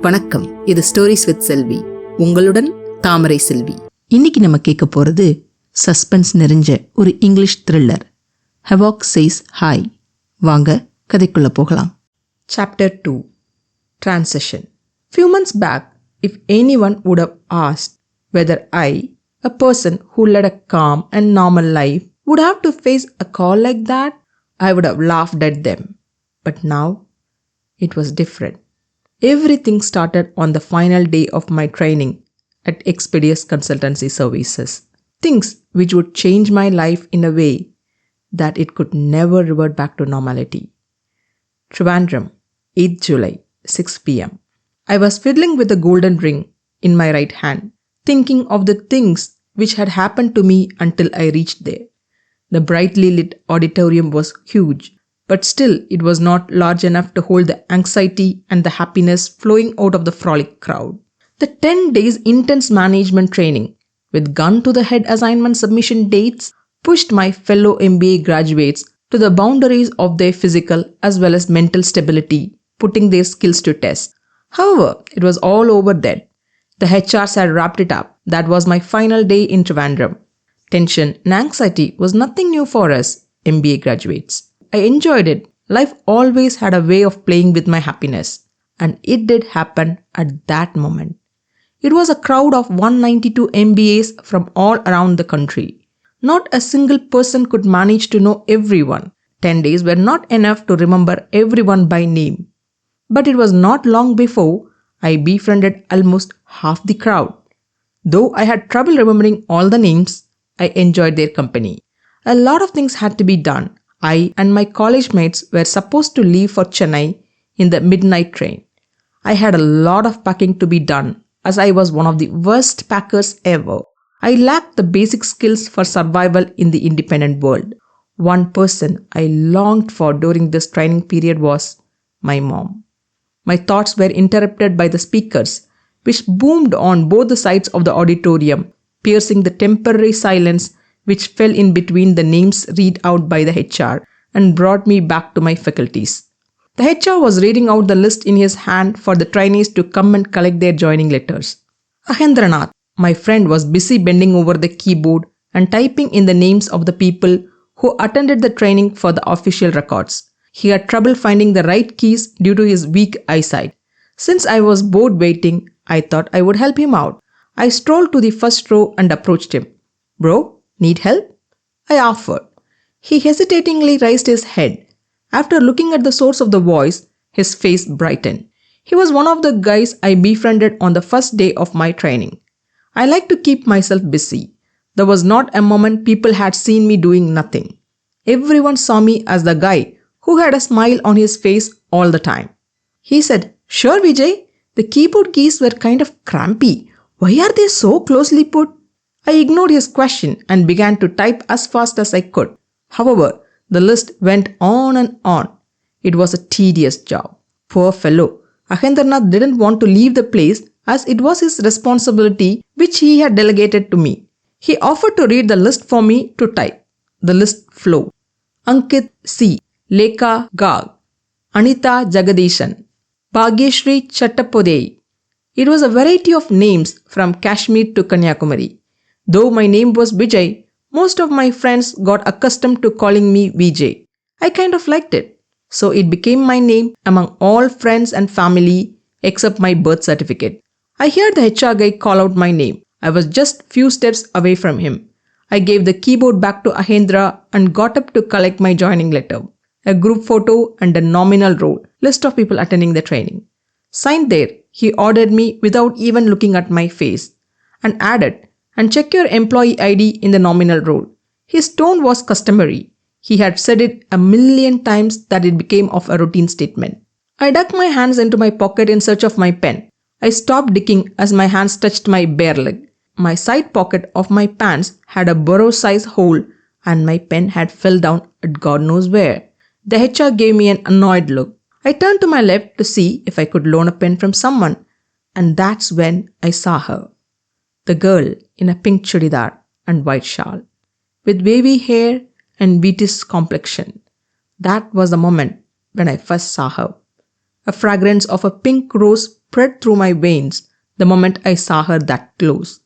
வணக்கம், இது stories with செல்வி. உங்களுடன் தாமரை செல்வி. இன்னைக்கு நம்ம கேட்க போறது சஸ்பென்ஸ் நிறைஞ்ச ஒரு English thriller, Havoc Says Hi. வாங்க கதைக்குள்ள போகலாம். Chapter 2. Transition. Few months back, if anyone would have asked whether I, a person who led a calm and normal life, would have to face a call like that, I would have laughed at them. But now, it was different. Everything started on the final day of my training at Expedious Consultancy Services. Things which would change my life in a way that it could never revert back to normality. Trivandrum, 8th July, 6 p.m. I was fiddling with the golden ring in my right hand, thinking of the things which had happened to me until I reached there. The brightly lit auditorium was huge, but still it was not large enough to hold the anxiety and the happiness flowing out of the frolic crowd. The 10 days intense management training, with gun to the head assignment submission dates, pushed my fellow MBA graduates to the boundaries of their physical as well as mental stability, putting their skills to test. However, it was all over then. The HRs had wrapped it up. That was my final day in Trivandrum. Tension and anxiety was nothing new for us MBA graduates. I enjoyed it. Life always had a way of playing with my happiness. And it did happen at that moment. It was a crowd of 192 MBAs from all around the country. Not a single person could manage to know everyone. 10 days were not enough to remember everyone by name. But it was not long before I befriended almost half the crowd. Though I had trouble remembering all the names, I enjoyed their company. A lot of things had to be done. I and my college mates were supposed to leave for Chennai in the midnight train. I had a lot of packing to be done, as I was one of the worst packers ever. I lacked the basic skills for survival in the independent world. One person I longed for during this training period was my mom. My thoughts were interrupted by the speakers, which boomed on both the sides of the auditorium, piercing the temporary silence which fell in between the names read out by the HR and brought me back to my faculties. The HR was reading out the list in his hand for the trainees to come and collect their joining letters. Ahendranath, my friend, was busy bending over the keyboard and typing in the names of the people who attended the training for the official records. He had trouble finding the right keys due to his weak eyesight. Since I was bored waiting, I thought I would help him out. I strolled to the first row and approached him. "Bro, need help?" I offered. He hesitatingly raised his head. After looking at the source of the voice, his face brightened. He was one of the guys I befriended on the first day of my training. I like to keep myself busy. There was not a moment people had seen me doing nothing. Everyone saw me as the guy who had a smile on his face all the time. He said, "Sure, Vijay, the keyboard keys were kind of crampy. Why are they so closely put?" I ignored his question and began to type as fast as I could. However, the list went on and on. It was a tedious job. Poor fellow, Ahendranath didn't want to leave the place as it was his responsibility which he had delegated to me. He offered to read the list for me to type. The list flowed. Ankit C. Lekha Gag. Anita Jagadishan. Bhagyashri Chattapodey. It was a variety of names from Kashmir to Kanyakumari. Though my name was Vijay, most of my friends got accustomed to calling me Vijay. I kind of liked it. So it became my name among all friends and family except my birth certificate. I heard the HR guy call out my name. I was just few steps away from him. I gave the keyboard back to Ahendra and got up to collect my joining letter, a group photo and a nominal roll, list of people attending the training. Signed there, he ordered me without even looking at my face, and added, "And check your employee ID in the nominal roll." His tone was customary. He had said it a million times that it became of a routine statement. I dug my hands into my pocket in search of my pen. I stopped digging as my hands touched my bare leg. My side pocket of my pants had a burrow-sized hole and my pen had fell down at God knows where. The HR gave me an annoyed look. I turned to my left to see if I could loan a pen from someone, and that's when I saw her. The girl in a pink chudidar and white shawl, with wavy hair and Beatrice complexion. That was the moment when I first saw her. A fragrance of a pink rose spread through my veins the moment I saw her that close.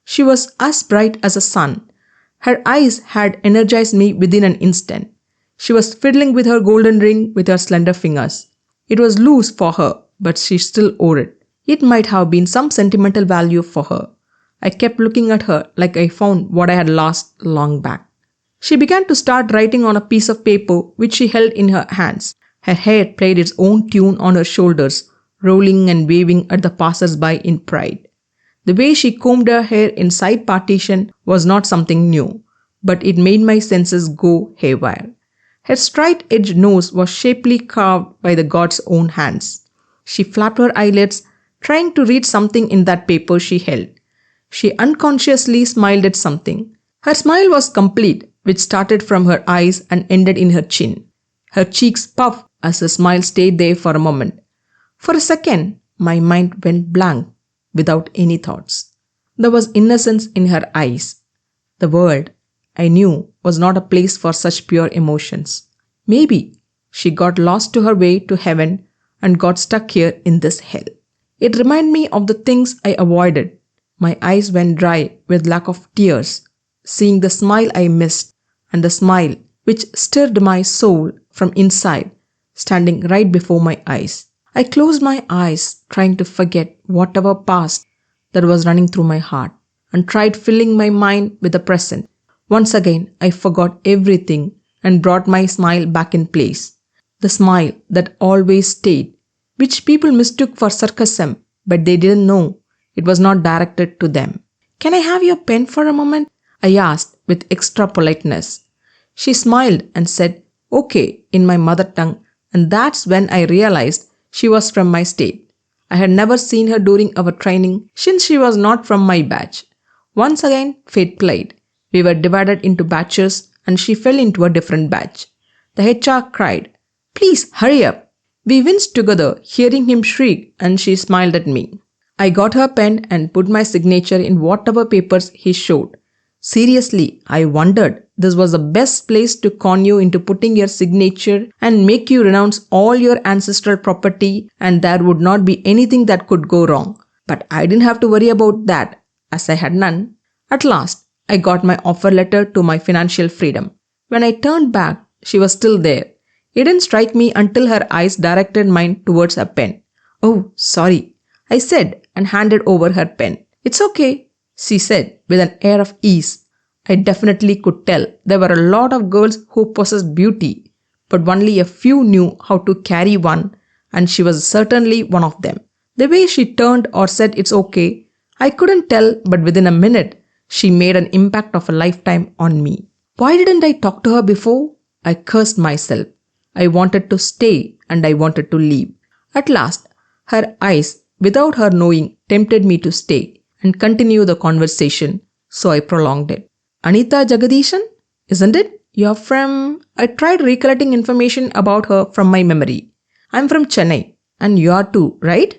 She was as bright as a sun. Her eyes had energized me within an instant. She was fiddling with her golden ring with her slender fingers. It was loose for her, but she still wore it. It might have been some sentimental value for her. I kept looking at her like I found what I had lost long back. She began to start writing on a piece of paper which she held in her hands. Her hair played its own tune on her shoulders, rolling and waving at the passers-by in pride. The way she combed her hair in side partition was not something new, but it made my senses go haywire. Her straight-edged nose was shapely carved by the god's own hands. She flapped her eyelids, trying to read something in that paper she held. She unconsciously smiled at something. Her smile was complete, which started from her eyes and ended in her chin. Her cheeks puffed as the smile stayed there for a moment. For a second, my mind went blank, without any thoughts. There was innocence in her eyes. The world, I knew, was not a place for such pure emotions. Maybe she got lost to her way to heaven and got stuck here in this hell. It reminded me of the things I avoided. My eyes went dry with lack of tears, seeing the smile I missed, and the smile which stirred my soul from inside, standing right before my eyes. I closed my eyes, trying to forget whatever past that was running through my heart, and tried filling my mind with the present. Once again, I forgot everything and brought my smile back in place. The smile that always stayed, which people mistook for sarcasm, but they didn't know it was not directed to them. "Can I have your pen for a moment?" I asked with extra politeness. She smiled and said, "Okay," in my mother tongue, and that's when I realized she was from my state. I had never seen her during our training since she was not from my batch. Once again, fate played. We were divided into batches and she fell into a different batch. The HR cried, "Please hurry up." We winced together, hearing him shriek, and she smiled at me. I got her pen and put my signature in whatever papers he showed. Seriously, I wondered this was the best place to con you into putting your signature and make you renounce all your ancestral property, and there would not be anything that could go wrong. But I didn't have to worry about that, as I had none. At last, I got my offer letter to my financial freedom. When I turned back, she was still there. It didn't strike me until her eyes directed mine towards a pen. "Oh, sorry," I said and handed over her pen. "It's okay," she said with an air of ease. I definitely could tell there were a lot of girls who possessed beauty, but only a few knew how to carry one, and she was certainly one of them. The way she turned or said "it's okay," I couldn't tell, but within a minute, she made an impact of a lifetime on me. Why didn't I talk to her before? I cursed myself. I wanted to stay and I wanted to leave. At last, her eyes, without her knowing, tempted me to stay and continue the conversation, so I prolonged it. "Anita Jagadishan, isn't it? You're from..." I tried recollecting information about her from my memory. "I'm from Chennai, and you are too, right?"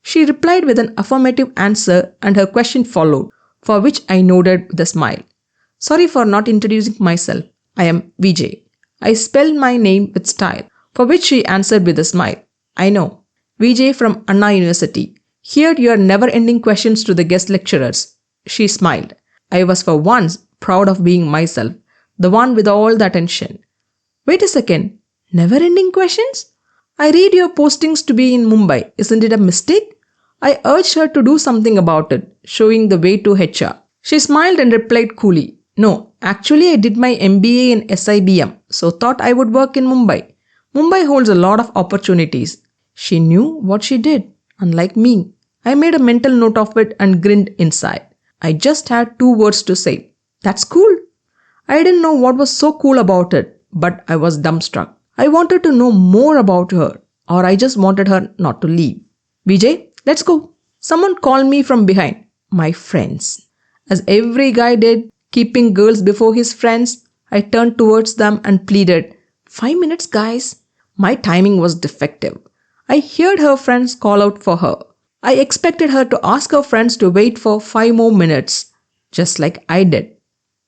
She replied with an affirmative answer, and her question followed, for which I nodded with a smile. "Sorry for not introducing myself. I am Vijay. I spelled my name with style," for which she answered with a smile. "I know. Vijay from Anna University. Heard your never-ending questions to the guest lecturers." She smiled. I was for once proud of being myself, the one with all the attention. "Wait a second. Never-ending questions? I read your postings to be in Mumbai. Isn't it a mistake?" I urged her to do something about it, showing the way to HR. She smiled and replied coolly, "No, actually I did my MBA in SIBM, so thought I would work in Mumbai. Mumbai holds a lot of opportunities." She knew what she did, unlike me. I made a mental note of it and grinned inside. I just had 2 words to say. "That's cool." I didn't know what was so cool about it, but I was dumbstruck. I wanted to know more about her, or I just wanted her not to leave. "Vijay, let's go." Someone called me from behind. My friends. As every guy did, keeping girls before his friends, I turned towards them and pleaded, "5 minutes, guys." My timing was defective. I heard her friends call out for her. I expected her to ask her friends to wait for 5 more minutes, just like I did.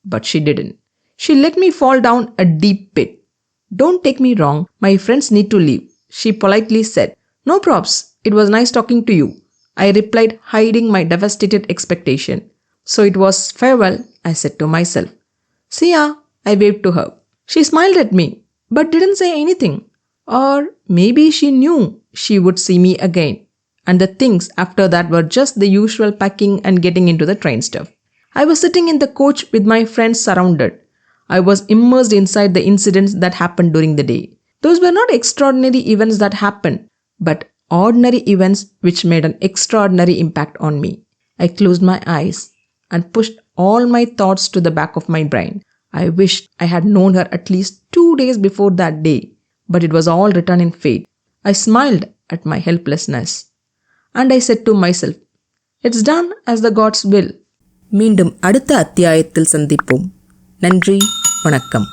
But she didn't. She let me fall down a deep pit. "Don't take me wrong, my friends need to leave," she politely said. No props. It was nice talking to you, I replied, hiding my devastated expectation. So it was farewell, I said to myself. See ya, I waved to her. She smiled at me, but didn't say anything. Or maybe she knew she would see me again. And the things after that were just the usual packing and getting into the train stuff. I was sitting in the coach with my friends surrounded. I was immersed inside the incidents that happened during the day. Those were not extraordinary events that happened, but ordinary events which made an extraordinary impact on me. I closed my eyes and pushed all my thoughts to the back of my brain. I wished I had known her at least 2 days before that day, but it was all written in fate. I smiled at my helplessness, and I said to myself, it's done as the gods will. மீண்டும் அடுத்த அத்தியாயத்தில் சந்திப்போம். நன்றி, வணக்கம்.